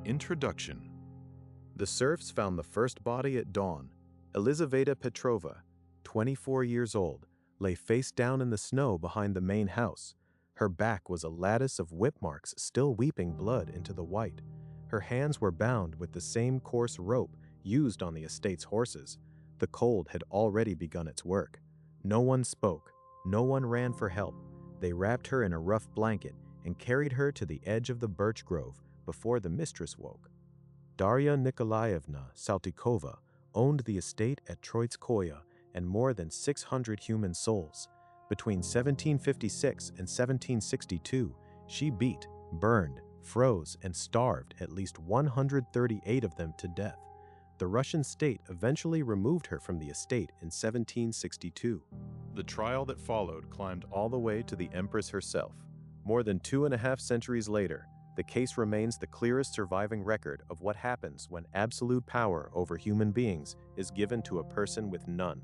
Introduction. The serfs found the first body at dawn. Elizaveta Petrova, 24 years old, lay face down in the snow behind the main house. Her back was a lattice of whip marks still weeping blood into the white. Her hands were bound with the same coarse rope used on the estate's horses. The cold had already begun its work. No one spoke. No one ran for help. They wrapped her in a rough blanket and carried her to the edge of the birch grove before the mistress woke. Darya Nikolayevna Saltykova owned the estate at Troitskoye and more than 600 human souls. Between 1756 and 1762, she beat, burned, froze, and starved at least 138 of them to death. The Russian state eventually removed her from the estate in 1762. The trial that followed climbed all the way to the Empress herself. More than 2.5 centuries later, the case remains the clearest surviving record of what happens when absolute power over human beings is given to a person with none.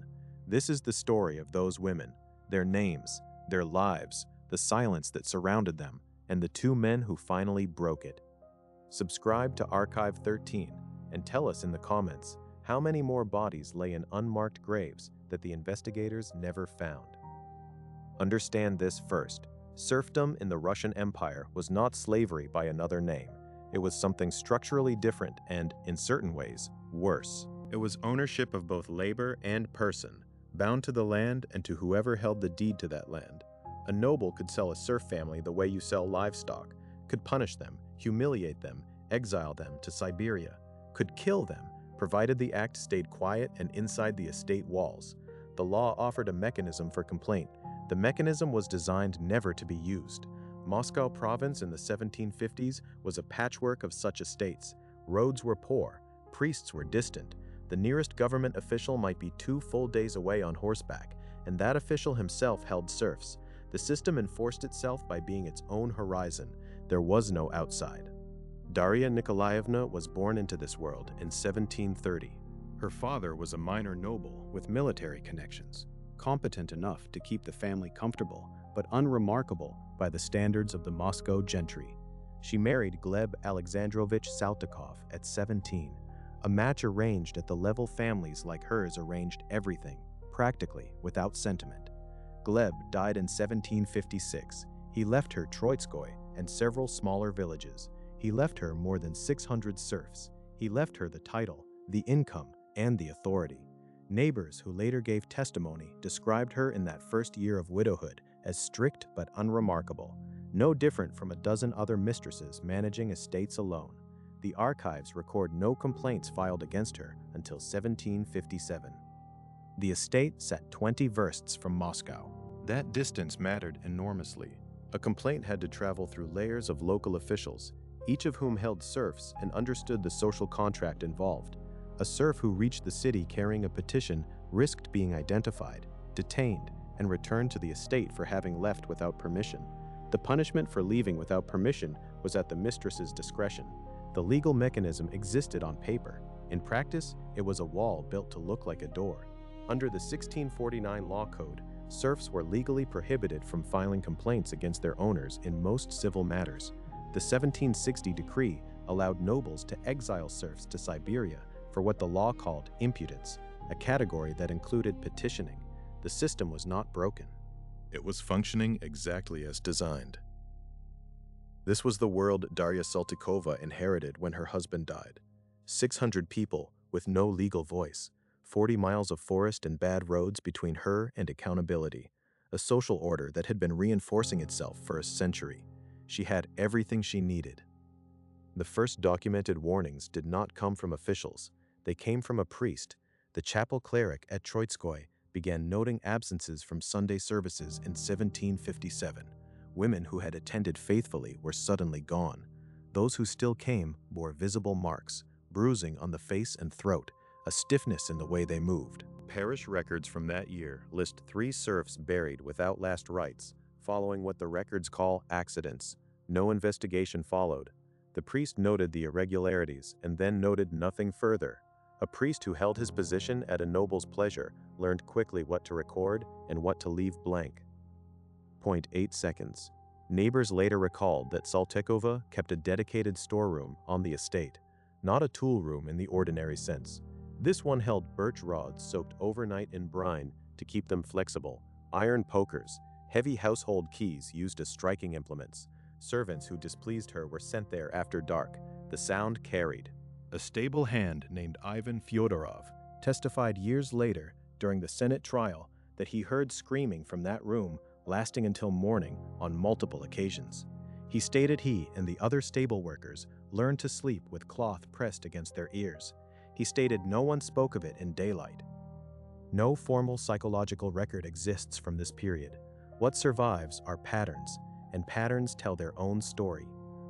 This is the story of those women, their names, their lives, the silence that surrounded them, and the 2 men who finally broke it. Subscribe to Archive 13 and tell us in the comments how many more bodies lay in unmarked graves that the investigators never found. Understand this first. Serfdom in the Russian Empire was not slavery by another name. It was something structurally different and, in certain ways, worse. It was ownership of both labor and person, bound to the land and to whoever held the deed to that land. A noble could sell a serf family the way you sell livestock, could punish them, humiliate them, exile them to Siberia, could kill them, provided the act stayed quiet and inside the estate walls. The law offered a mechanism for complaint. The mechanism was designed never to be used. Moscow province in the 1750s was a patchwork of such estates. Roads were poor, priests were distant. The nearest government official might be 2 full days away on horseback, and that official himself held serfs. The system enforced itself by being its own horizon. There was no outside. Darya Nikolayevna was born into this world in 1730. Her father was a minor noble with military connections, competent enough to keep the family comfortable, but unremarkable by the standards of the Moscow gentry. She married Gleb Alexandrovich Saltykov at 17. A match arranged at the level families like hers arranged everything, practically without sentiment. Gleb died in 1756. He left her Troitskoye and several smaller villages. He left her more than 600 serfs. He left her the title, the income, and the authority. Neighbors who later gave testimony described her in that first year of widowhood as strict but unremarkable, no different from a dozen other mistresses managing estates alone. The archives record no complaints filed against her until 1757. The estate sat 20 versts from Moscow. That distance mattered enormously. A complaint had to travel through layers of local officials, each of whom held serfs and understood the social contract involved. A serf who reached the city carrying a petition risked being identified, detained, and returned to the estate for having left without permission. The punishment for leaving without permission was at the mistress's discretion. The legal mechanism existed on paper. In practice, it was a wall built to look like a door. Under the 1649 law code, serfs were legally prohibited from filing complaints against their owners in most civil matters. The 1760 decree allowed nobles to exile serfs to Siberia for what the law called impudence, a category that included petitioning. The system was not broken. It was functioning exactly as designed. This was the world Darya Saltykova inherited when her husband died. 600 people with no legal voice, 40 miles of forest and bad roads between her and accountability, a social order that had been reinforcing itself for a century. She had everything she needed. The first documented warnings did not come from officials. They came from a priest. The chapel cleric at Troitskoye began noting absences from Sunday services in 1757. Women who had attended faithfully were suddenly gone. Those who still came bore visible marks, bruising on the face and throat, a stiffness in the way they moved. Parish records from that year list 3 serfs buried without last rites, following what the records call accidents. No investigation followed. The priest noted the irregularities and then noted nothing further. A priest who held his position at a noble's pleasure learned quickly what to record and what to leave blank. 0.8 seconds. Neighbors later recalled that Saltykova kept a dedicated storeroom on the estate, not a tool room in the ordinary sense. This one held birch rods soaked overnight in brine to keep them flexible, iron pokers, heavy household keys used as striking implements. Servants who displeased her were sent there after dark. The sound carried. A stable hand named Ivan Fyodorov testified years later during the Senate trial that he heard screaming from that room lasting until morning on multiple occasions. He stated he and the other stable workers learned to sleep with cloth pressed against their ears. He stated no one spoke of it in daylight. No formal psychological record exists from this period. What survives are patterns, and patterns tell their own story.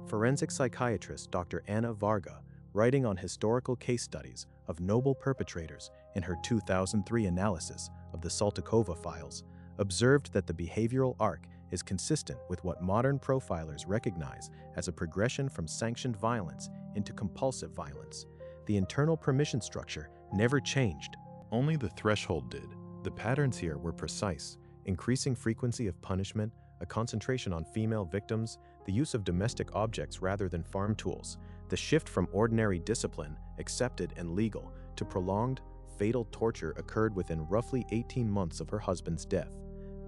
Forensic psychiatrist Dr. Anna Varga, writing on historical case studies of noble perpetrators in her 2003 analysis of the Saltykova files, observed that the behavioral arc is consistent with what modern profilers recognize as a progression from sanctioned violence into compulsive violence. The internal permission structure never changed. Only the threshold did. The patterns here were precise: increasing frequency of punishment, a concentration on female victims, the use of domestic objects rather than farm tools, the shift from ordinary discipline, accepted and legal, to prolonged, fatal torture occurred within roughly 18 months of her husband's death.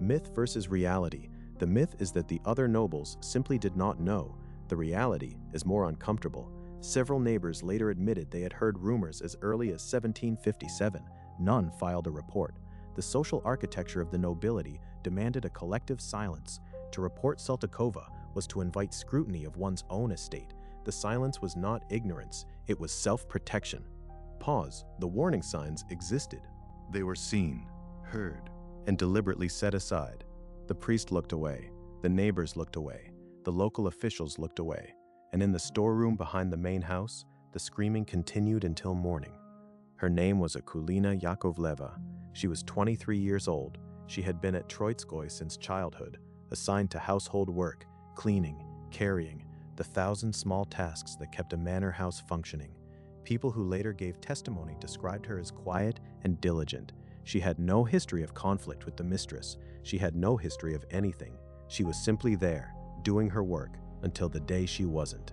Myth versus reality. The myth is that the other nobles simply did not know. The reality is more uncomfortable. Several neighbors later admitted they had heard rumors as early as 1757. None filed a report. The social architecture of the nobility demanded a collective silence. To report Saltykova was to invite scrutiny of one's own estate. The silence was not ignorance, it was self-protection. Pause. The warning signs existed. They were seen, heard, and deliberately set aside. The priest looked away. The neighbors looked away. The local officials looked away. And in the storeroom behind the main house, the screaming continued until morning. Her name was Akulina Yakovleva. She was 23 years old. She had been at Troitskoye since childhood, assigned to household work, cleaning, carrying, the 1,000 small tasks that kept a manor house functioning. People who later gave testimony described her as quiet and diligent. She had no history of conflict with the mistress. She had no history of anything. She was simply there, doing her work, until the day she wasn't.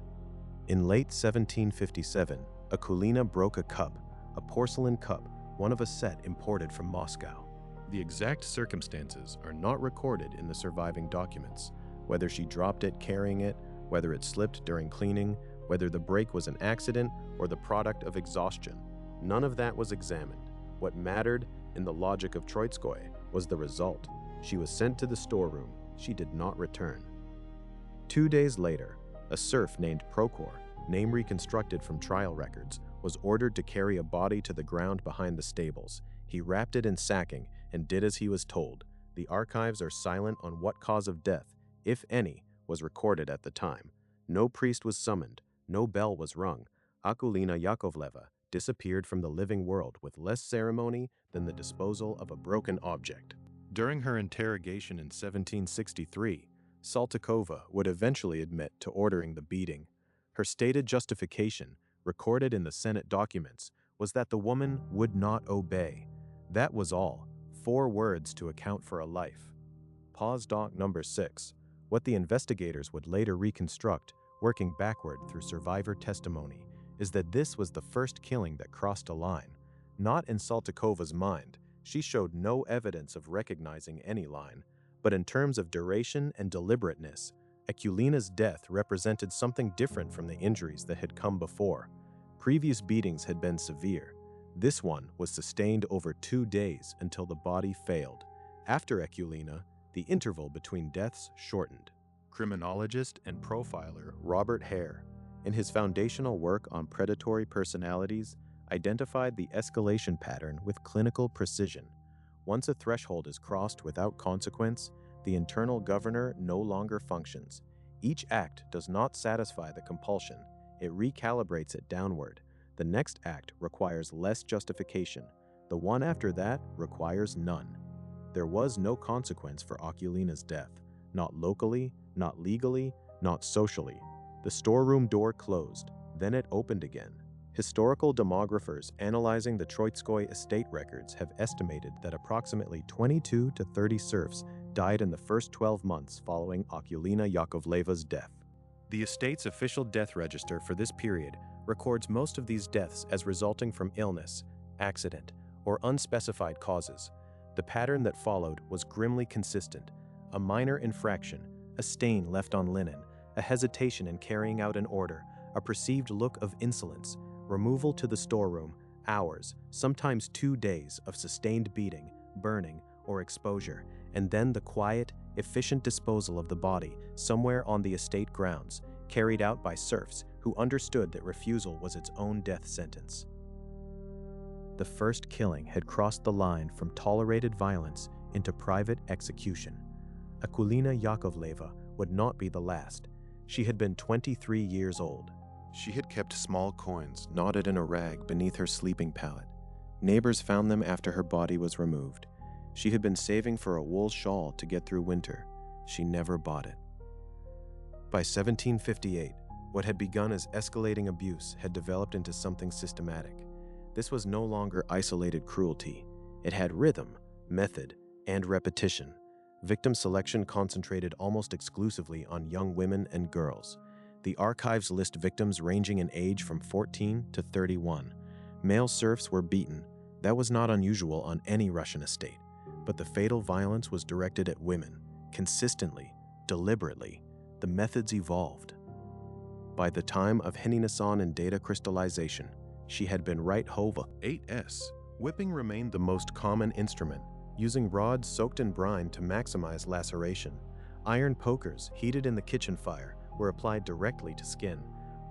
In late 1757, Akulina broke a cup, a porcelain cup, one of a set imported from Moscow. The exact circumstances are not recorded in the surviving documents, whether she dropped it carrying it, whether it slipped during cleaning, whether the break was an accident or the product of exhaustion. None of that was examined. What mattered, in the logic of Troitskoye, was the result. She was sent to the storeroom. She did not return. 2 days later, a serf named Prokhor, name reconstructed from trial records, was ordered to carry a body to the ground behind the stables. He wrapped it in sacking and did as he was told. The archives are silent on what cause of death, if any, was recorded at the time. No priest was summoned. No bell was rung. Akulina Yakovleva disappeared from the living world with less ceremony than the disposal of a broken object. During her interrogation in 1763, Saltykova would eventually admit to ordering the beating. Her stated justification, recorded in the Senate documents, was that the woman would not obey. That was all. 4 words to account for a life. Pause doc number 6. What the investigators would later reconstruct, working backward through survivor testimony, is that this was the first killing that crossed a line. Not in Saltykova's mind. She showed no evidence of recognizing any line. But in terms of duration and deliberateness, Akulina's death represented something different from the injuries that had come before. Previous beatings had been severe. This one was sustained over 2 days until the body failed. After Akulina, the interval between deaths shortened. Criminologist and profiler Robert Hare, in his foundational work on predatory personalities, identified the escalation pattern with clinical precision. Once a threshold is crossed without consequence, the internal governor no longer functions. Each act does not satisfy the compulsion. It recalibrates it downward. The next act requires less justification. The one after that requires none. There was no consequence for Akulina's death, not locally, not legally, not socially. The storeroom door closed, then it opened again. Historical demographers analyzing the Troitskoye estate records have estimated that approximately 22 to 30 serfs died in the first 12 months following Okulina Yakovleva's death. The estate's official death register for this period records most of these deaths as resulting from illness, accident, or unspecified causes. The pattern that followed was grimly consistent: a minor infraction, a stain left on linen, a hesitation in carrying out an order, a perceived look of insolence, removal to the storeroom, hours, sometimes 2 days of sustained beating, burning, or exposure, and then the quiet, efficient disposal of the body somewhere on the estate grounds, carried out by serfs who understood that refusal was its own death sentence. The first killing had crossed the line from tolerated violence into private execution. Okulina Yakovleva would not be the last. She had been 23 years old. She had kept small coins knotted in a rag beneath her sleeping pallet. Neighbors found them after her body was removed. She had been saving for a wool shawl to get through winter. She never bought it. By 1758, what had begun as escalating abuse had developed into something systematic. This was no longer isolated cruelty. It had rhythm, method, and repetition. Victim selection concentrated almost exclusively on young women and girls. The archives list victims ranging in age from 14 to 31. Male serfs were beaten. That was not unusual on any Russian estate. But the fatal violence was directed at women, consistently, deliberately. The methods evolved. By the time of Heninasan and data crystallization, she had been right hova 8s. Whipping remained the most common instrument, using rods soaked in brine to maximize laceration. Iron pokers, heated in the kitchen fire, were applied directly to skin.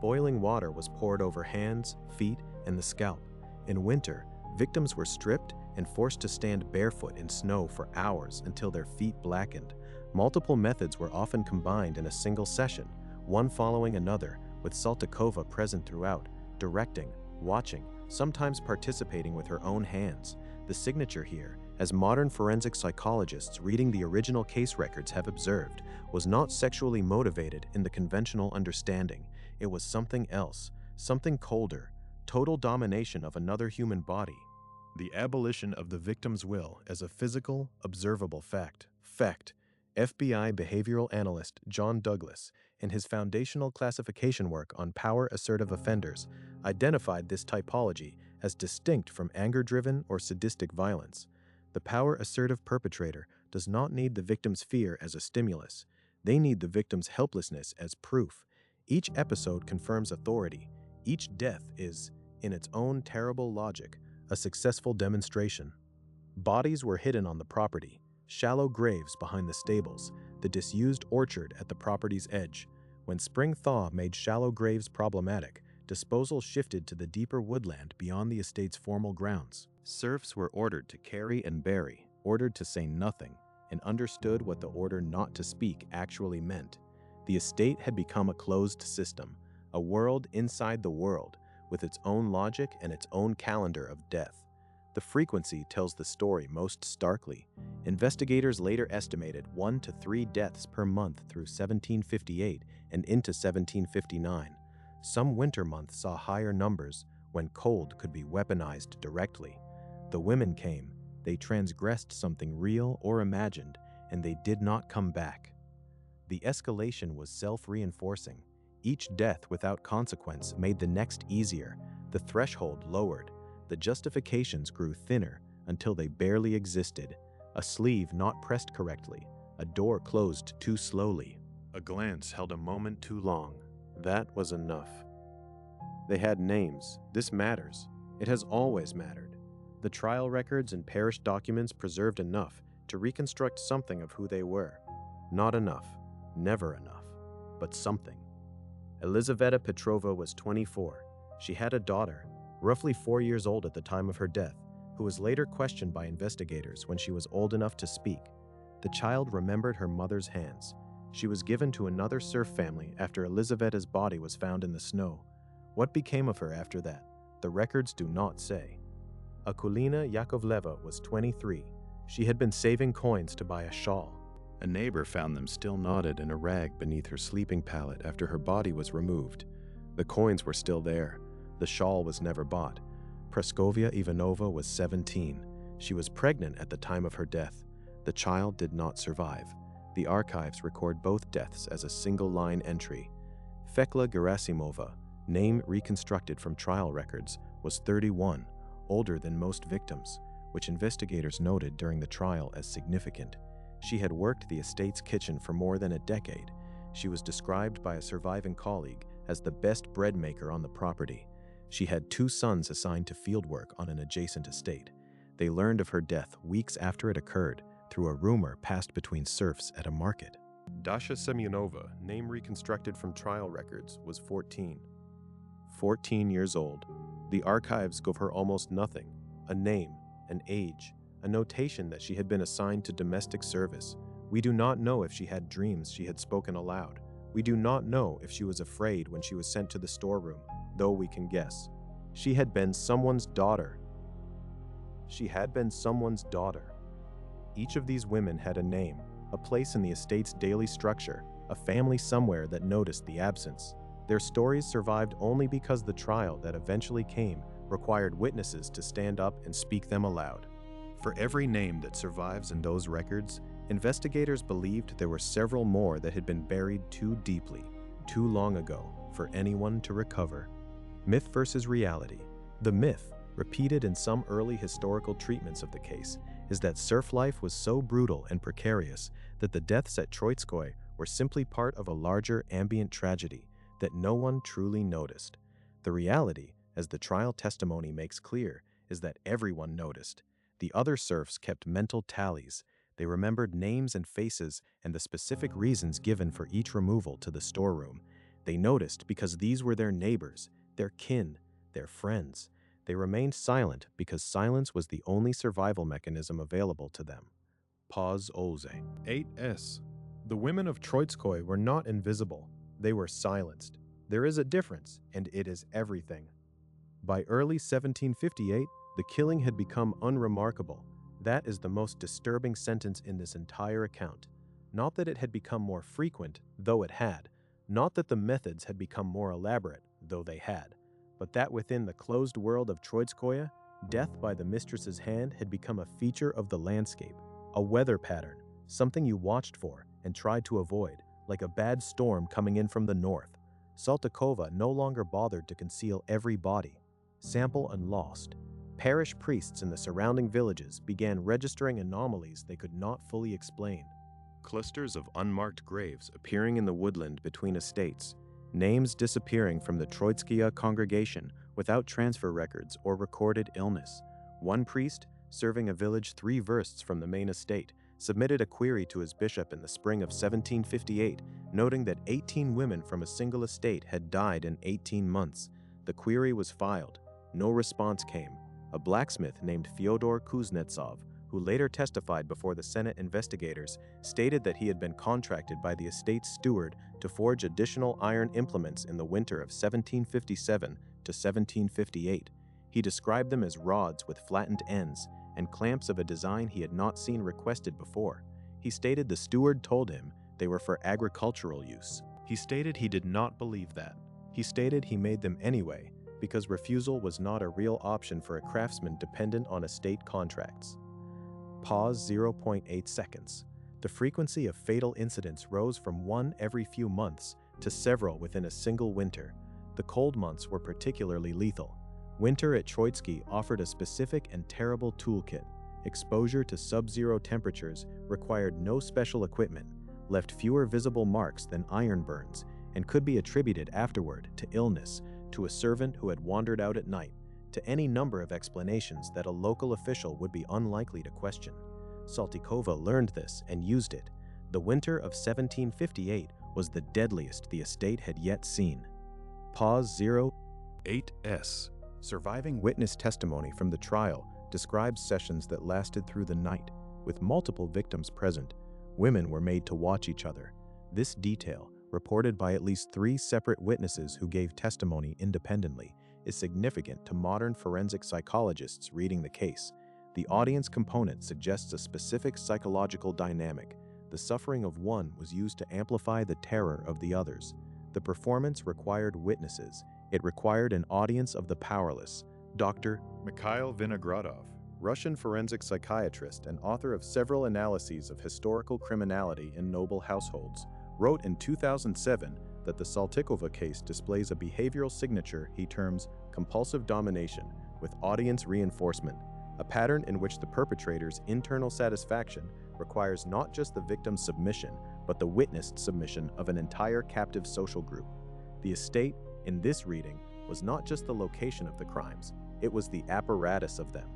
Boiling water was poured over hands, feet, and the scalp. In winter, victims were stripped and forced to stand barefoot in snow for hours until their feet blackened. Multiple methods were often combined in a single session, one following another, with Saltykova present throughout, directing, watching, sometimes participating with her own hands. The signature here, as modern forensic psychologists reading the original case records have observed, was not sexually motivated in the conventional understanding. It was something else, something colder, total domination of another human body. The abolition of the victim's will as a physical, observable fact. FBI behavioral analyst John Douglas, in his foundational classification work on power-assertive offenders, identified this typology as distinct from anger-driven or sadistic violence. The power-assertive perpetrator does not need the victim's fear as a stimulus. They need the victim's helplessness as proof. Each episode confirms authority. Each death is, in its own terrible logic, a successful demonstration. Bodies were hidden on the property, shallow graves behind the stables, the disused orchard at the property's edge. When spring thaw made shallow graves problematic, disposal shifted to the deeper woodland beyond the estate's formal grounds. Serfs were ordered to carry and bury, ordered to say nothing, and understood what the order not to speak actually meant. The estate had become a closed system, a world inside the world, with its own logic and its own calendar of death. The frequency tells the story most starkly. Investigators later estimated 1 to 3 deaths per month through 1758 and into 1759. Some winter months saw higher numbers when cold could be weaponized directly. The women came, they transgressed something real or imagined, and they did not come back. The escalation was self-reinforcing. Each death without consequence made the next easier. The threshold lowered. The justifications grew thinner until they barely existed. A sleeve not pressed correctly, a door closed too slowly, a glance held a moment too long. That was enough. They had names. This matters. It has always mattered. The trial records and parish documents preserved enough to reconstruct something of who they were. Not enough, never enough, but something. Elizaveta Petrova was 24. She had a daughter, roughly 4 years old at the time of her death, who was later questioned by investigators when she was old enough to speak. The child remembered her mother's hands. She was given to another serf family after Elizaveta's body was found in the snow. What became of her after that? The records do not say. Okulina Yakovleva was 23. She had been saving coins to buy a shawl. A neighbor found them still knotted in a rag beneath her sleeping pallet after her body was removed. The coins were still there. The shawl was never bought. Praskovia Ivanova was 17. She was pregnant at the time of her death. The child did not survive. The archives record both deaths as a single-line entry. Fekla Gerasimova, name reconstructed from trial records, was 31, older than most victims, which investigators noted during the trial as significant. She had worked the estate's kitchen for more than a decade. She was described by a surviving colleague as the best bread maker on the property. She had 2 sons assigned to fieldwork on an adjacent estate. They learned of her death weeks after it occurred through a rumor passed between serfs at a market. Dasha Semyonova, name reconstructed from trial records, was 14. 14 years old. The archives gave her almost nothing: a name, an age, a notation that she had been assigned to domestic service. We do not know if she had dreams she had spoken aloud. We do not know if she was afraid when she was sent to the storeroom, though we can guess. She had been someone's daughter. She had been someone's daughter. Each of these women had a name, a place in the estate's daily structure, a family somewhere that noticed the absence. Their stories survived only because the trial that eventually came required witnesses to stand up and speak them aloud. For every name that survives in those records, investigators believed there were several more that had been buried too deeply, too long ago, for anyone to recover. Myth versus reality. The myth, repeated in some early historical treatments of the case, is that serf life was so brutal and precarious that the deaths at Troitskoye were simply part of a larger ambient tragedy that no one truly noticed. The reality, as the trial testimony makes clear, is that everyone noticed. The other serfs kept mental tallies. They remembered names and faces and the specific reasons given for each removal to the storeroom. They noticed because these were their neighbors, their kin, their friends. They remained silent because silence was the only survival mechanism available to them. Pause Olze. 8s. The women of Troitskoye were not invisible. They were silenced. There is a difference, and it is everything. By early 1758, the killing had become unremarkable. That is the most disturbing sentence in this entire account. Not that it had become more frequent, though it had. Not that the methods had become more elaborate, though they had. But that within the closed world of Troitskoye, death by the mistress's hand had become a feature of the landscape, a weather pattern, something you watched for and tried to avoid, like a bad storm coming in from the north. Saltykova no longer bothered to conceal every body. Sample and lost. Parish priests in the surrounding villages began registering anomalies they could not fully explain. Clusters of unmarked graves appearing in the woodland between estates. Names disappearing from the Troitskoye congregation without transfer records or recorded illness. One priest, serving a village 3 versts from the main estate, submitted a query to his bishop in the spring of 1758, noting that 18 women from a single estate had died in 18 months. The query was filed. No response came. A blacksmith named Fyodor Kuznetsov, who later testified before the Senate investigators, stated that he had been contracted by the estate's steward to forge additional iron implements in the winter of 1757 to 1758. He described them as rods with flattened ends and clamps of a design he had not seen requested before. He stated the steward told him they were for agricultural use. He stated he did not believe that. He stated he made them anyway, because refusal was not a real option for a craftsman dependent on estate contracts. Pause 0.8 seconds. The frequency of fatal incidents rose from 1 every few months to several within a single winter. The cold months were particularly lethal. Winter at Troitskoye offered a specific and terrible toolkit. Exposure to sub-zero temperatures required no special equipment, left fewer visible marks than iron burns, and could be attributed afterward to illness, to a servant who had wandered out at night, to any number of explanations that a local official would be unlikely to question. Saltykova learned this and used it. The winter of 1758 was the deadliest the estate had yet seen. Pause 0.8s. Surviving witness testimony from the trial describes sessions that lasted through the night, with multiple victims present. Women were made to watch each other. This detail, reported by at least 3 separate witnesses who gave testimony independently, is significant to modern forensic psychologists reading the case. The audience component suggests a specific psychological dynamic. The suffering of one was used to amplify the terror of the others. The performance required witnesses. It required an audience of the powerless. Dr. Mikhail Vinogradov, Russian forensic psychiatrist and author of several analyses of historical criminality in noble households, wrote in 2007 that the Saltykova case displays a behavioral signature he terms compulsive domination with audience reinforcement, a pattern in which the perpetrator's internal satisfaction requires not just the victim's submission, but the witnessed submission of an entire captive social group. The estate, in this reading, was not just the location of the crimes, it was the apparatus of them.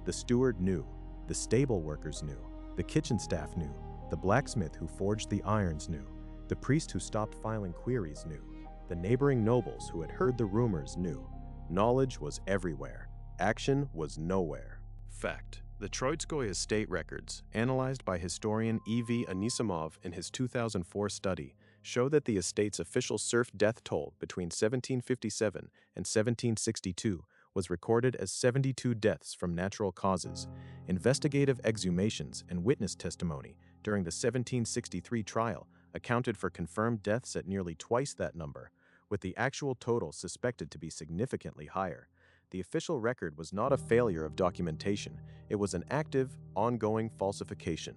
The steward knew, the stable workers knew, the kitchen staff knew, the blacksmith who forged the irons knew, the priest who stopped filing queries knew, the neighboring nobles who had heard the rumors knew. Knowledge was everywhere. Action was nowhere. Fact: the Troitskoye estate records, analyzed by historian E.V. Anisimov in his 2004 study, show that the estate's official serf death toll between 1757 and 1762 was recorded as 72 deaths from natural causes. Investigative exhumations and witness testimony during the 1763 trial accounted for confirmed deaths at nearly twice that number, with the actual total suspected to be significantly higher. The official record was not a failure of documentation, it was an active, ongoing falsification.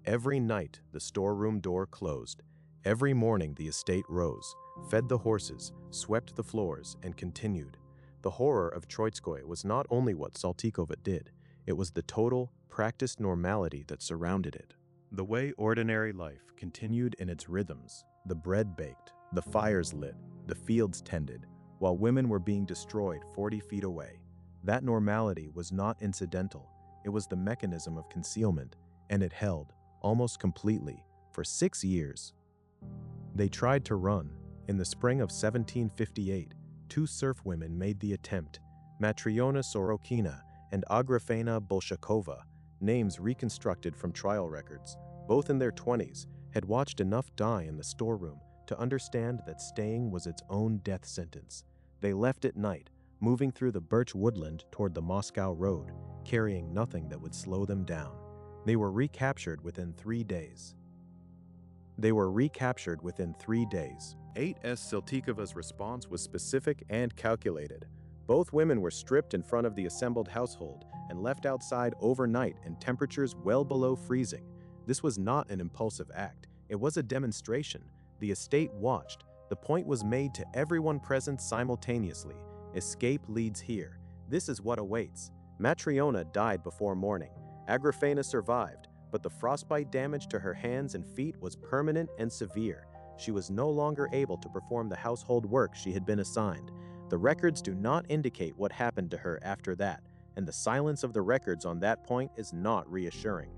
Every night the storeroom door closed. Every morning the estate rose, fed the horses, swept the floors, and continued. The horror of Troitskoye was not only what Saltykova did, it was the total, practiced normality that surrounded it. The way ordinary life continued in its rhythms, the bread baked, the fires lit, the fields tended, while women were being destroyed 40 feet away. That normality was not incidental, it was the mechanism of concealment, and it held, almost completely, for 6 years. They tried to run. In the spring of 1758, 2 serf women made the attempt, Matriona Sorokina and Agrafena Bolshakova, names reconstructed from trial records, both in their 20s, had watched enough die in the storeroom to understand that staying was its own death sentence. They left at night, moving through the birch woodland toward the Moscow road, carrying nothing that would slow them down. They were recaptured within 3 days. 8S Saltykova's response was specific and calculated. Both women were stripped in front of the assembled household and left outside overnight in temperatures well below freezing. This was not an impulsive act. It was a demonstration. The estate watched. The point was made to everyone present simultaneously. Escape leads here. This is what awaits. Matriona died before morning. Agrafena survived, but the frostbite damage to her hands and feet was permanent and severe. She was no longer able to perform the household work she had been assigned. The records do not indicate what happened to her after that, and the silence of the records on that point is not reassuring.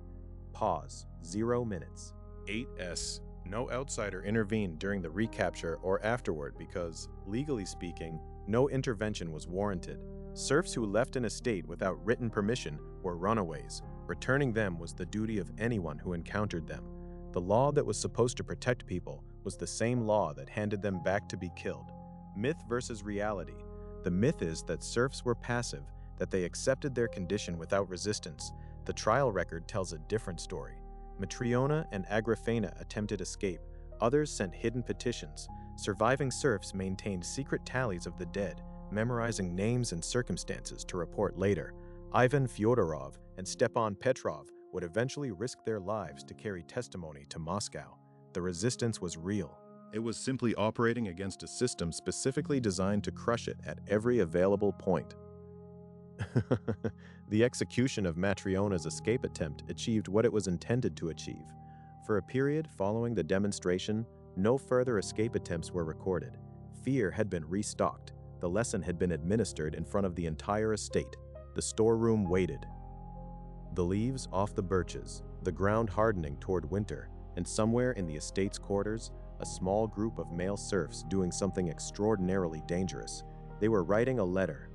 Pause. 0 minutes. 8S. No outsider intervened during the recapture or afterward because, legally speaking, no intervention was warranted. Serfs who left an estate without written permission were runaways. Returning them was the duty of anyone who encountered them. The law that was supposed to protect people was the same law that handed them back to be killed. Myth versus reality. The myth is that serfs were passive, that they accepted their condition without resistance. The trial record tells a different story. Matriona and Agrafena attempted escape. Others sent hidden petitions. Surviving serfs maintained secret tallies of the dead, memorizing names and circumstances to report later. Ivan Fyodorov and Stepan Petrov would eventually risk their lives to carry testimony to Moscow. The resistance was real. It was simply operating against a system specifically designed to crush it at every available point. The execution of Matriona's escape attempt achieved what it was intended to achieve. For a period following the demonstration, no further escape attempts were recorded. Fear had been restocked. The lesson had been administered in front of the entire estate. The storeroom waited. The leaves off the birches, the ground hardening toward winter, and somewhere in the estate's quarters, a small group of male serfs doing something extraordinarily dangerous. They were writing a letter.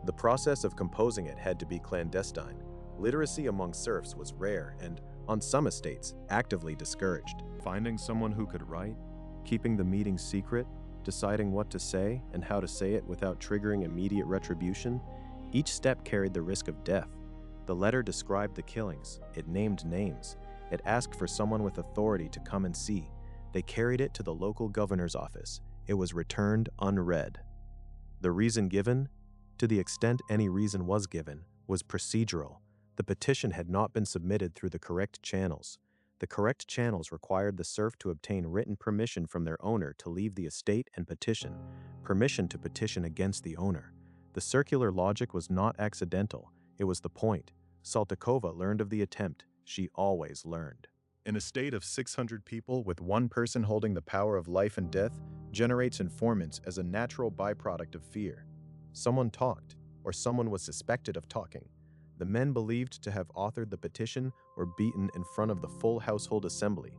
The process of composing it had to be clandestine. Literacy among serfs was rare and, on some estates, actively discouraged. Finding someone who could write, keeping the meeting secret, deciding what to say and how to say it without triggering immediate retribution, each step carried the risk of death. The letter described the killings. It named names. It asked for someone with authority to come and see. They carried it to the local governor's office. It was returned unread. The reason given? to the extent any reason was given, was procedural. The petition had not been submitted through the correct channels. The correct channels required the serf to obtain written permission from their owner to leave the estate and petition, permission to petition against the owner. The circular logic was not accidental, it was the point. Saltykova learned of the attempt. She always learned. In a state of 600 people with one person holding the power of life and death generates informants as a natural byproduct of fear. Someone talked, or someone was suspected of talking. The men believed to have authored the petition were beaten in front of the full household assembly.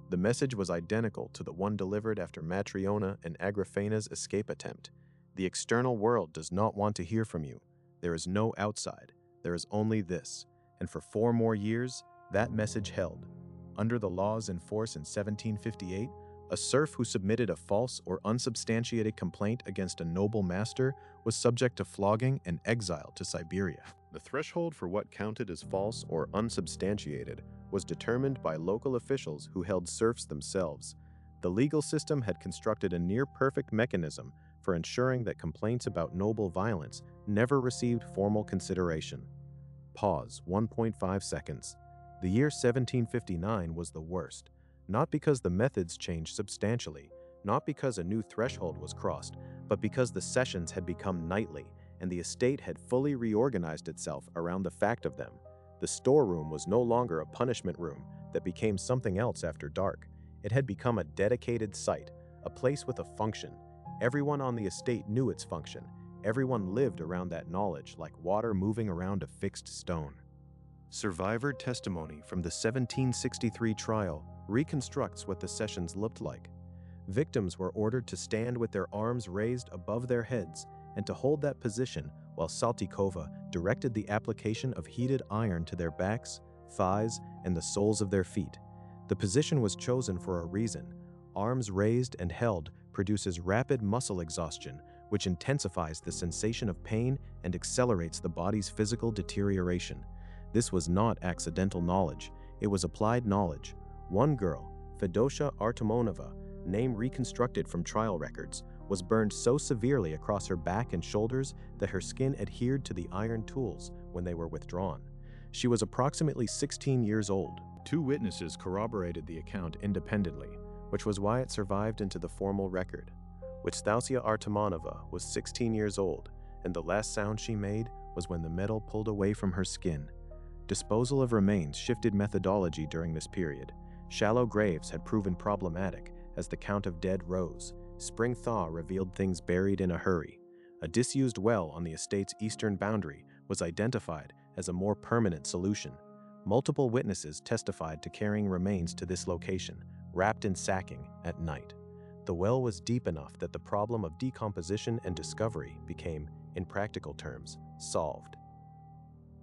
The message was identical to the one delivered after Matriona and Agrafena's escape attempt. The external world does not want to hear from you. There is no outside. There is only this. And for 4 more years, that message held. Under the laws in force in 1758, a serf who submitted a false or unsubstantiated complaint against a noble master was subject to flogging and exile to Siberia. The threshold for what counted as false or unsubstantiated was determined by local officials who held serfs themselves. The legal system had constructed a near-perfect mechanism for ensuring that complaints about noble violence never received formal consideration. Pause, 1.5 seconds. The year 1759 was the worst. Not because the methods changed substantially, not because a new threshold was crossed, but because the sessions had become nightly and the estate had fully reorganized itself around the fact of them. The storeroom was no longer a punishment room that became something else after dark. It had become a dedicated site, a place with a function. Everyone on the estate knew its function. Everyone lived around that knowledge like water moving around a fixed stone. Survivor testimony from the 1763 trial reconstructs what the sessions looked like. Victims were ordered to stand with their arms raised above their heads and to hold that position while Saltykova directed the application of heated iron to their backs, thighs, and the soles of their feet. The position was chosen for a reason. Arms raised and held produces rapid muscle exhaustion, which intensifies the sensation of pain and accelerates the body's physical deterioration. This was not accidental knowledge, it was applied knowledge. One girl, Fedosia Artemonova, name reconstructed from trial records, was burned so severely across her back and shoulders that her skin adhered to the iron tools when they were withdrawn. She was approximately 16 years old. 2 witnesses corroborated the account independently, which was why it survived into the formal record. Witstausia Artemonova was 16 years old, and the last sound she made was when the metal pulled away from her skin. Disposal of remains shifted methodology during this period. Shallow graves had proven problematic as the count of dead rose. Spring thaw revealed things buried in a hurry. A disused well on the estate's eastern boundary was identified as a more permanent solution. Multiple witnesses testified to carrying remains to this location, wrapped in sacking, at night. The well was deep enough that the problem of decomposition and discovery became, in practical terms, solved.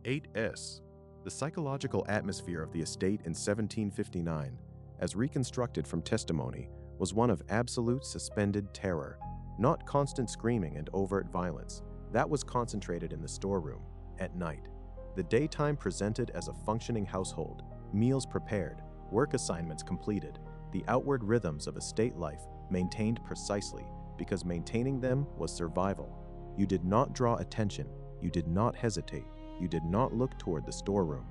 8S. The psychological atmosphere of the estate in 1759, as reconstructed from testimony, was one of absolute suspended terror, not constant screaming and overt violence. That was concentrated in the storeroom, at night. The daytime presented as a functioning household, meals prepared, work assignments completed, the outward rhythms of estate life maintained precisely because maintaining them was survival. You did not draw attention, you did not hesitate, you did not look toward the storeroom.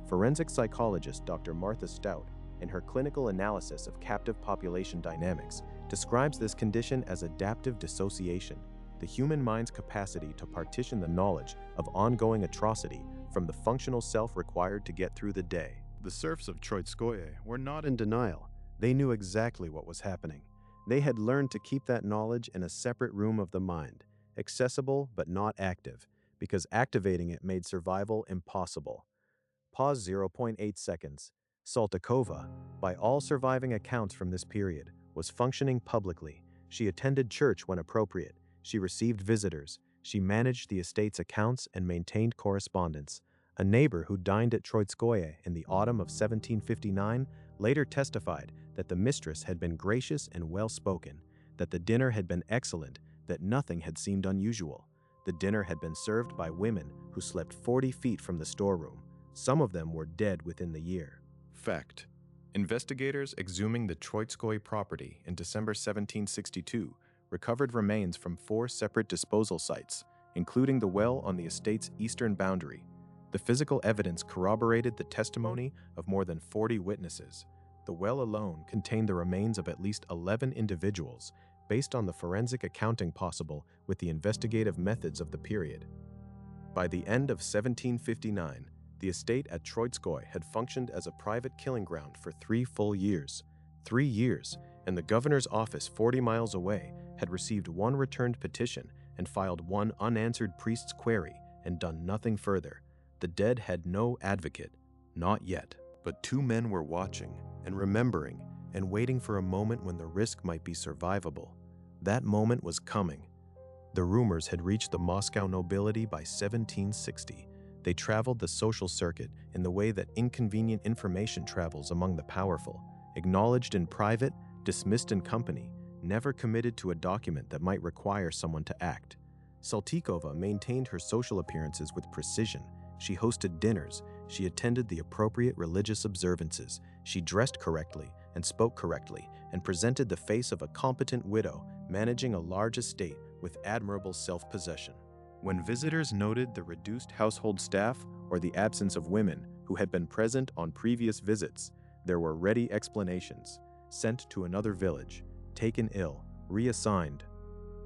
Forensic psychologist Dr. Martha Stout, in her clinical analysis of captive population dynamics, describes this condition as adaptive dissociation, the human mind's capacity to partition the knowledge of ongoing atrocity from the functional self required to get through the day. The serfs of Troitskoye were not in denial. They knew exactly what was happening. They had learned to keep that knowledge in a separate room of the mind, accessible but not active, because activating it made survival impossible. Pause 0.8 seconds. Saltykova, by all surviving accounts from this period, was functioning publicly. She attended church when appropriate. She received visitors. She managed the estate's accounts and maintained correspondence. A neighbor who dined at Troitskoye in the autumn of 1759 later testified that the mistress had been gracious and well-spoken, that the dinner had been excellent, that nothing had seemed unusual. The dinner had been served by women who slept 40 feet from the storeroom. Some of them were dead within the year. Fact. Investigators exhuming the Troitskoye property in December 1762 recovered remains from 4 separate disposal sites, including the well on the estate's eastern boundary. The physical evidence corroborated the testimony of more than 40 witnesses. The well alone contained the remains of at least 11 individuals, based on the forensic accounting possible with the investigative methods of the period. By the end of 1759, the estate at Troitskoye had functioned as a private killing ground for 3 full years. 3 years, and the governor's office 40 miles away had received 1 returned petition and filed 1 unanswered priest's query and done nothing further. The dead had no advocate, not yet, but 2 men were watching and remembering and waiting for a moment when the risk might be survivable. That moment was coming. The rumors had reached the Moscow nobility by 1760. They traveled the social circuit in the way that inconvenient information travels among the powerful, acknowledged in private, dismissed in company, never committed to a document that might require someone to act. Saltykova maintained her social appearances with precision. She hosted dinners, she attended the appropriate religious observances, she dressed correctly and spoke correctly, and presented the face of a competent widow managing a large estate with admirable self-possession. When visitors noted the reduced household staff or the absence of women who had been present on previous visits, there were ready explanations: sent to another village, taken ill, reassigned.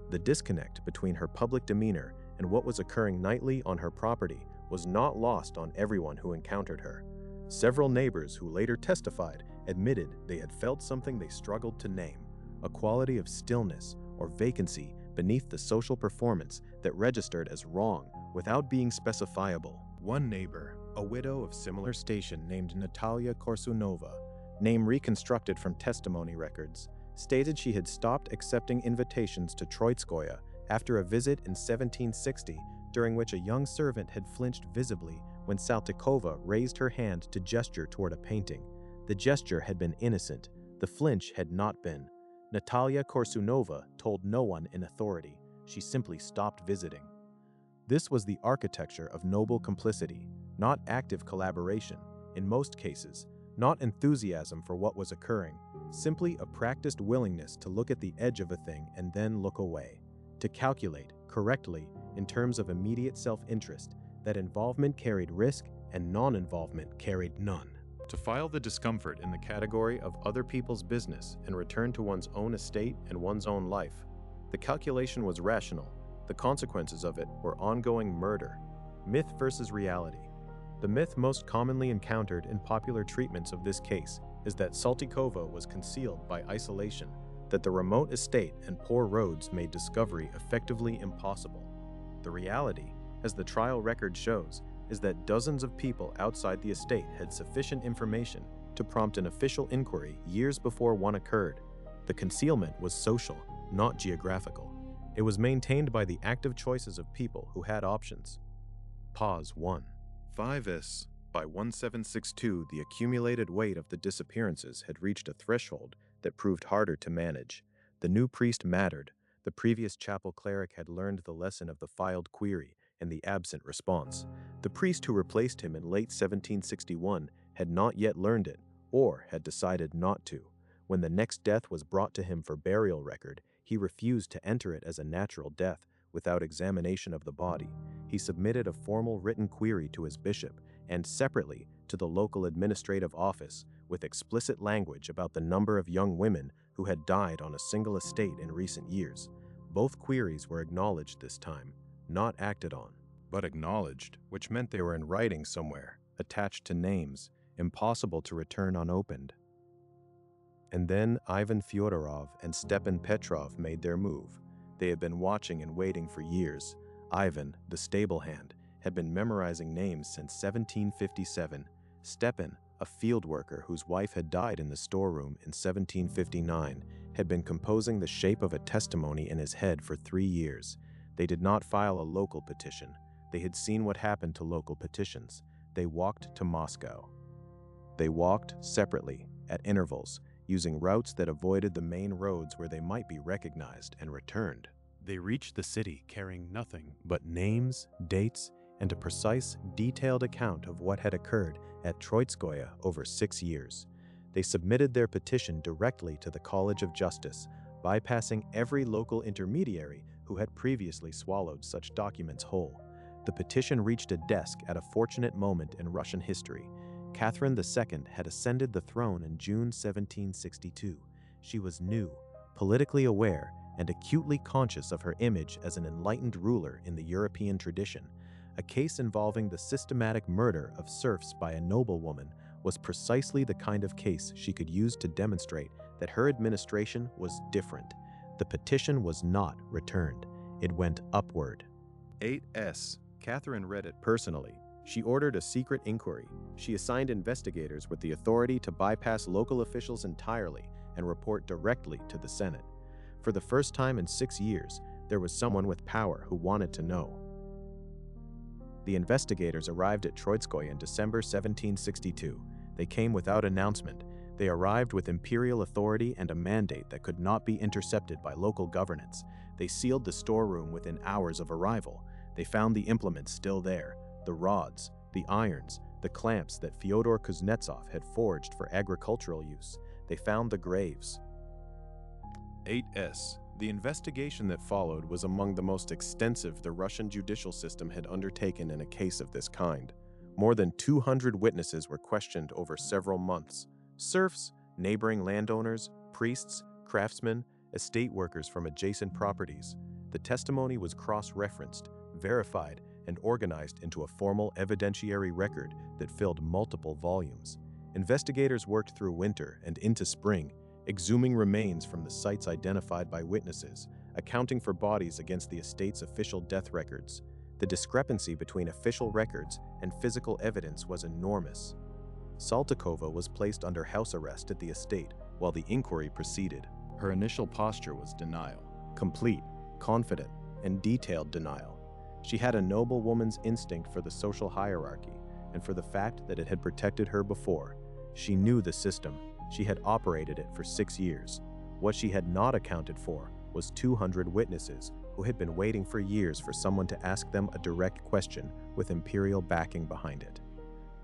The disconnect between her public demeanor and what was occurring nightly on her property was not lost on everyone who encountered her. Several neighbors who later testified admitted they had felt something they struggled to name, a quality of stillness or vacancy beneath the social performance that registered as wrong without being specifiable. One neighbor, a widow of similar station named Natalia Korsunova, name reconstructed from testimony records, stated she had stopped accepting invitations to Troitskoye after a visit in 1760, during which a young servant had flinched visibly when Saltykova raised her hand to gesture toward a painting. The gesture had been innocent, the flinch had not been. Natalia Korsunova told no one in authority. She simply stopped visiting. This was the architecture of noble complicity, not active collaboration, in most cases, not enthusiasm for what was occurring, simply a practiced willingness to look at the edge of a thing and then look away, to calculate, correctly, in terms of immediate self-interest, that involvement carried risk and non-involvement carried none. To file the discomfort in the category of other people's business and return to one's own estate and one's own life. The calculation was rational. The consequences of it were ongoing murder. Myth versus reality. The myth most commonly encountered in popular treatments of this case is that Saltykova was concealed by isolation, that the remote estate and poor roads made discovery effectively impossible. The reality, as the trial record shows, is that dozens of people outside the estate had sufficient information to prompt an official inquiry years before one occurred. The concealment was social, not geographical. It was maintained by the active choices of people who had options. Pause 1. 5s. By 1762, the accumulated weight of the disappearances had reached a threshold that proved harder to manage. The new priest mattered. The previous chapel cleric had learned the lesson of the filed query and the absent response. The priest who replaced him in late 1761 had not yet learned it, or had decided not to. When the next death was brought to him for burial record, he refused to enter it as a natural death without examination of the body. He submitted a formal written query to his bishop and separately to the local administrative office with explicit language about the number of young women who had died on a single estate in recent years. Both queries were acknowledged this time, not acted on, but acknowledged, which meant they were in writing somewhere, attached to names, impossible to return unopened. And then Ivan Fyodorov and Stepan Petrov made their move. They had been watching and waiting for years. Ivan, the stable hand, had been memorizing names since 1757. Stepan, a field worker whose wife had died in the storeroom in 1759, had been composing the shape of a testimony in his head for 3 years. They did not file a local petition. They had seen what happened to local petitions. They walked to Moscow. They walked separately, at intervals, using routes that avoided the main roads where they might be recognized, and returned. They reached the city carrying nothing but names, dates, and a precise, detailed account of what had occurred at Troitskoye over 6 years. They submitted their petition directly to the College of Justice, bypassing every local intermediary who who had previously swallowed such documents whole. The petition reached a desk at a fortunate moment in Russian history. Catherine II had ascended the throne in June 1762. She was new, politically aware, and acutely conscious of her image as an enlightened ruler in the European tradition. A case involving the systematic murder of serfs by a noblewoman was precisely the kind of case she could use to demonstrate that her administration was different. The petition was not returned. It went upward. 8S. Catherine read it personally. She ordered a secret inquiry. She assigned investigators with the authority to bypass local officials entirely and report directly to the Senate. For the first time in 6 years, there was someone with power who wanted to know. The investigators arrived at Troitskoye in December 1762. They came without announcement. They arrived with imperial authority and a mandate that could not be intercepted by local governance. They sealed the storeroom within hours of arrival. They found the implements still there, the rods, the irons, the clamps that Fyodor Kuznetsov had forged for agricultural use. They found the graves. 8S. The investigation that followed was among the most extensive the Russian judicial system had undertaken in a case of this kind. More than 200 witnesses were questioned over several months. Serfs, neighboring landowners, priests, craftsmen, estate workers from adjacent properties. The testimony was cross-referenced, verified, and organized into a formal evidentiary record that filled multiple volumes. Investigators worked through winter and into spring, exhuming remains from the sites identified by witnesses, accounting for bodies against the estate's official death records. The discrepancy between official records and physical evidence was enormous. Saltykova was placed under house arrest at the estate while the inquiry proceeded. Her initial posture was denial, complete, confident, and detailed denial. She had a noblewoman's instinct for the social hierarchy and for the fact that it had protected her before. She knew the system. She had operated it for 6 years. What she had not accounted for was 200 witnesses who had been waiting for years for someone to ask them a direct question with imperial backing behind it.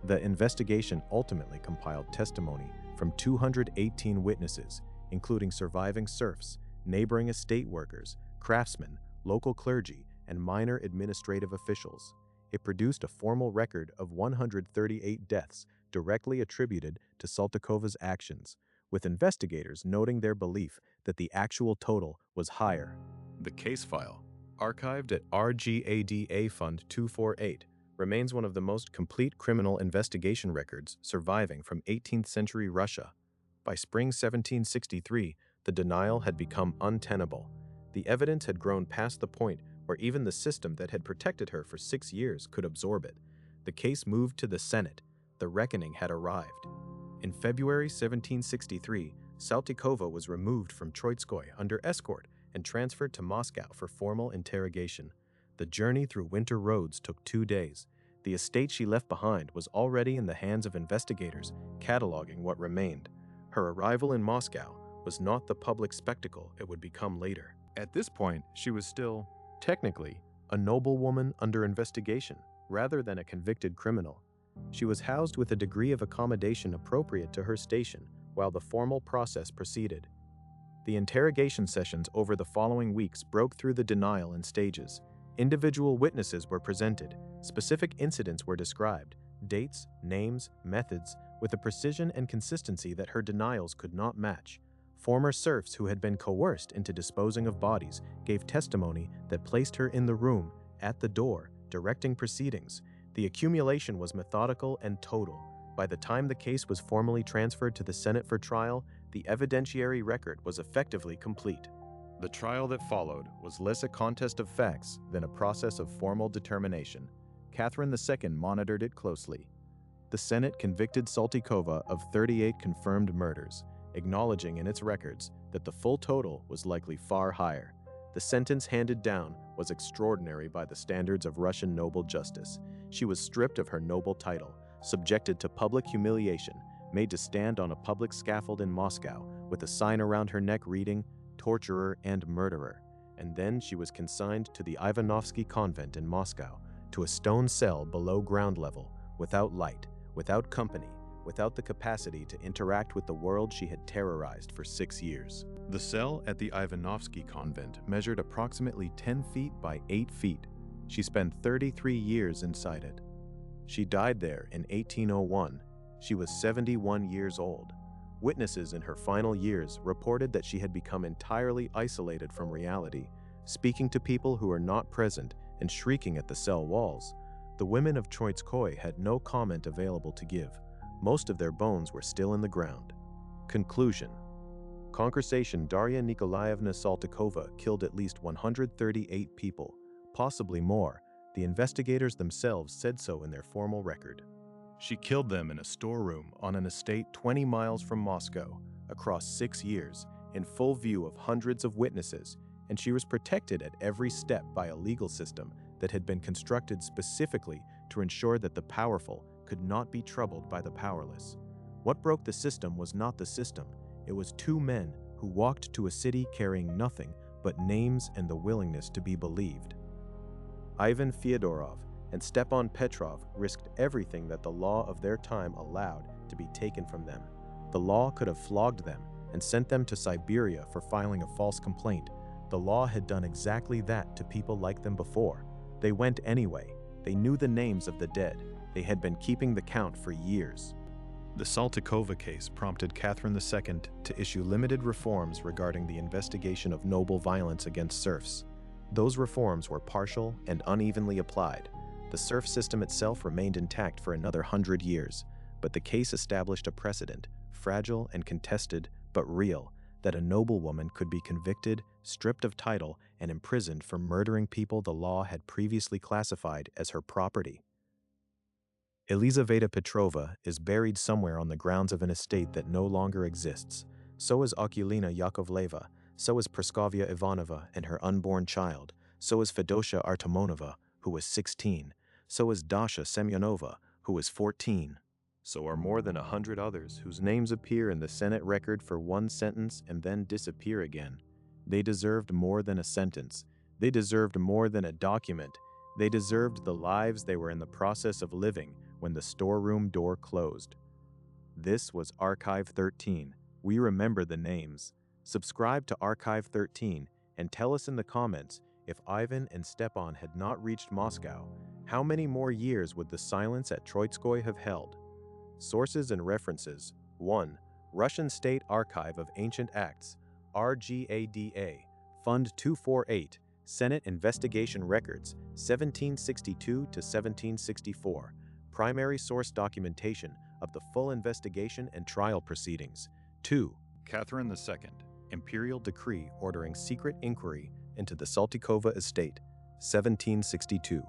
The investigation ultimately compiled testimony from 218 witnesses, including surviving serfs, neighboring estate workers, craftsmen, local clergy, and minor administrative officials. It produced a formal record of 138 deaths directly attributed to Saltykova's actions, with investigators noting their belief that the actual total was higher. The case file, archived at RGADA Fund 248, remains one of the most complete criminal investigation records surviving from 18th century Russia. By spring 1763, the denial had become untenable. The evidence had grown past the point where even the system that had protected her for 6 years could absorb it. The case moved to the Senate. The reckoning had arrived. In February 1763, Saltykova was removed from Troitskoye under escort and transferred to Moscow for formal interrogation. The journey through winter roads took 2 days. The estate she left behind was already in the hands of investigators, cataloging what remained. Her arrival in Moscow was not the public spectacle it would become later. At this point, she was still, technically, a noblewoman under investigation, rather than a convicted criminal. She was housed with a degree of accommodation appropriate to her station while the formal process proceeded. The interrogation sessions over the following weeks broke through the denial in stages. Individual witnesses were presented, specific incidents were described, dates, names, methods, with a precision and consistency that her denials could not match. Former serfs who had been coerced into disposing of bodies gave testimony that placed her in the room, at the door, directing proceedings. The accumulation was methodical and total. By the time the case was formally transferred to the Senate for trial, the evidentiary record was effectively complete. The trial that followed was less a contest of facts than a process of formal determination. Catherine II monitored it closely. The Senate convicted Saltykova of 38 confirmed murders, acknowledging in its records that the full total was likely far higher. The sentence handed down was extraordinary by the standards of Russian noble justice. She was stripped of her noble title, subjected to public humiliation, made to stand on a public scaffold in Moscow with a sign around her neck reading, "Torturer and Murderer," and then she was consigned to the Ivanovsky convent in Moscow, to a stone cell below ground level, without light, without company, without the capacity to interact with the world she had terrorized for 6 years. The cell at the Ivanovsky convent measured approximately 10 feet by 8 feet. She spent 33 years inside it. She died there in 1801. She was 71 years old. Witnesses in her final years reported that she had become entirely isolated from reality, speaking to people who were not present and shrieking at the cell walls. The women of Troitskoye had no comment available to give. Most of their bones were still in the ground. Conclusion. Conversation. Darya Nikolayevna Saltykova killed at least 138 people, possibly more. The investigators themselves said so in their formal record. She killed them in a storeroom on an estate 20 miles from Moscow, across 6 years, in full view of hundreds of witnesses, and she was protected at every step by a legal system that had been constructed specifically to ensure that the powerful could not be troubled by the powerless. What broke the system was not the system. It was two men who walked to a city carrying nothing but names and the willingness to be believed. Ivan Fyodorov and Stepan Petrov risked everything that the law of their time allowed to be taken from them. The law could have flogged them and sent them to Siberia for filing a false complaint. The law had done exactly that to people like them before. They went anyway. They knew the names of the dead. They had been keeping the count for years. The Saltykova case prompted Catherine II to issue limited reforms regarding the investigation of noble violence against serfs. Those reforms were partial and unevenly applied. The serf system itself remained intact for another 100 years, but the case established a precedent, fragile and contested, but real, that a noblewoman could be convicted, stripped of title, and imprisoned for murdering people the law had previously classified as her property. Elizaveta Petrova is buried somewhere on the grounds of an estate that no longer exists. So is Okulina Yakovleva, so is Praskovia Ivanova and her unborn child, so is Fedosia Artemonova, who was 16, so is Dasha Semyonova, who was 14. So are more than 100 others whose names appear in the Senate record for one sentence and then disappear again. They deserved more than a sentence. They deserved more than a document. They deserved the lives they were in the process of living when the storeroom door closed. This was Archive 13. We remember the names. Subscribe to Archive 13 and tell us in the comments, if Ivan and Stepan had not reached Moscow, how many more years would the silence at Troitskoye have held? Sources and references. 1. Russian State Archive of Ancient Acts, RGADA, Fund 248, Senate Investigation Records, 1762 to 1764. Primary source documentation of the full investigation and trial proceedings. 2. Catherine II, Imperial Decree ordering secret inquiry into the Saltykova estate, 1762.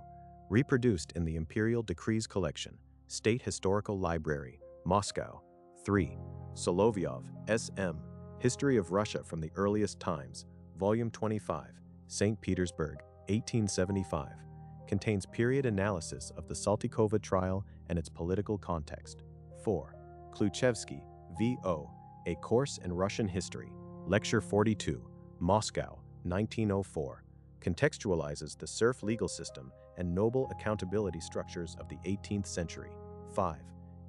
Reproduced in the Imperial Decrees Collection, State Historical Library, Moscow. 3. Solovyov, S.M., History of Russia from the Earliest Times, Volume 25, St. Petersburg, 1875. Contains period analysis of the Saltykova trial and its political context. 4. Kluchevsky, V.O., A Course in Russian History, Lecture 42, Moscow, 1904. Contextualizes the serf legal system and noble accountability structures of the 18th century. 5.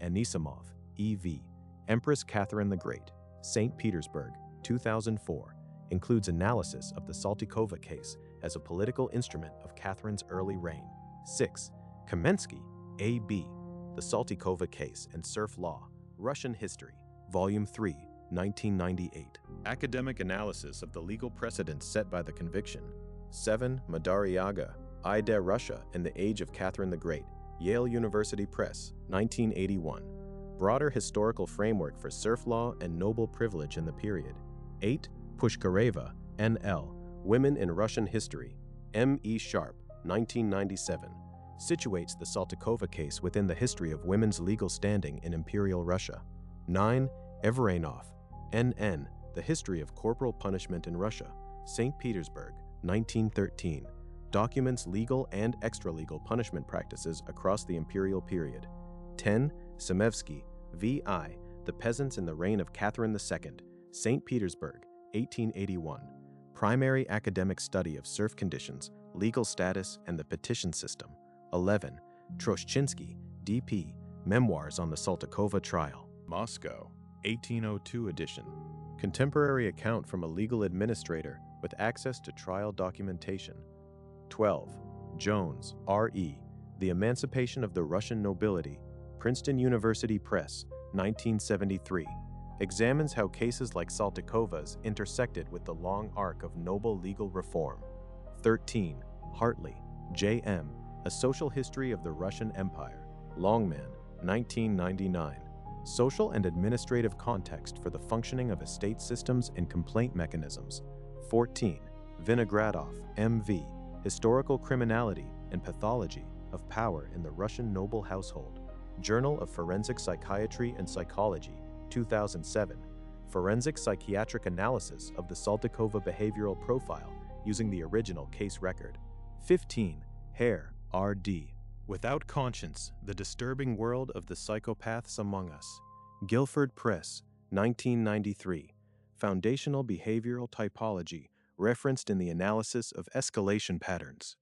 Anisimov, E.V., Empress Catherine the Great, St. Petersburg, 2004. Includes analysis of the Saltykova case as a political instrument of Catherine's early reign. 6. Kamensky, A.B., The Saltykova Case and Serf Law, Russian History, Volume 3, 1998. Academic analysis of the legal precedents set by the conviction. 7. Madariaga, Ida Russia in the Age of Catherine the Great, Yale University Press, 1981. Broader historical framework for serf law and noble privilege in the period. 8. Pushkareva, N.L., Women in Russian History, M. E. Sharp, 1997. Situates the Saltykova case within the history of women's legal standing in Imperial Russia. 9. Evrenov, N.N., The History of Corporal Punishment in Russia, St. Petersburg, 1913. Documents legal and extra-legal punishment practices across the imperial period. 10. Semevsky, V.I., The Peasants in the Reign of Catherine II, St. Petersburg, 1881. Primary academic study of serf conditions, legal status, and the petition system. 11. Troitskoye, D.P., Memoirs on the Saltykova Trial, Moscow, 1802 edition. Contemporary account from a legal administrator with access to trial documentation. 12. Jones, R.E., The Emancipation of the Russian Nobility, Princeton University Press, 1973. Examines how cases like Saltykova's intersected with the long arc of noble legal reform. 13. Hartley, J.M., A Social History of the Russian Empire, Longman, 1999. Social and administrative context for the functioning of estate systems and complaint mechanisms. 14. Vinogradov, M.V., Historical Criminality and Pathology of Power in the Russian Noble Household, Journal of Forensic Psychiatry and Psychology, 2007. Forensic psychiatric analysis of the Saltykova behavioral profile using the original case record. 15. Hare, R.D., Without Conscience, The Disturbing World of the Psychopaths Among Us, Guilford Press, 1993. Foundational behavioral typology referenced in the analysis of escalation patterns.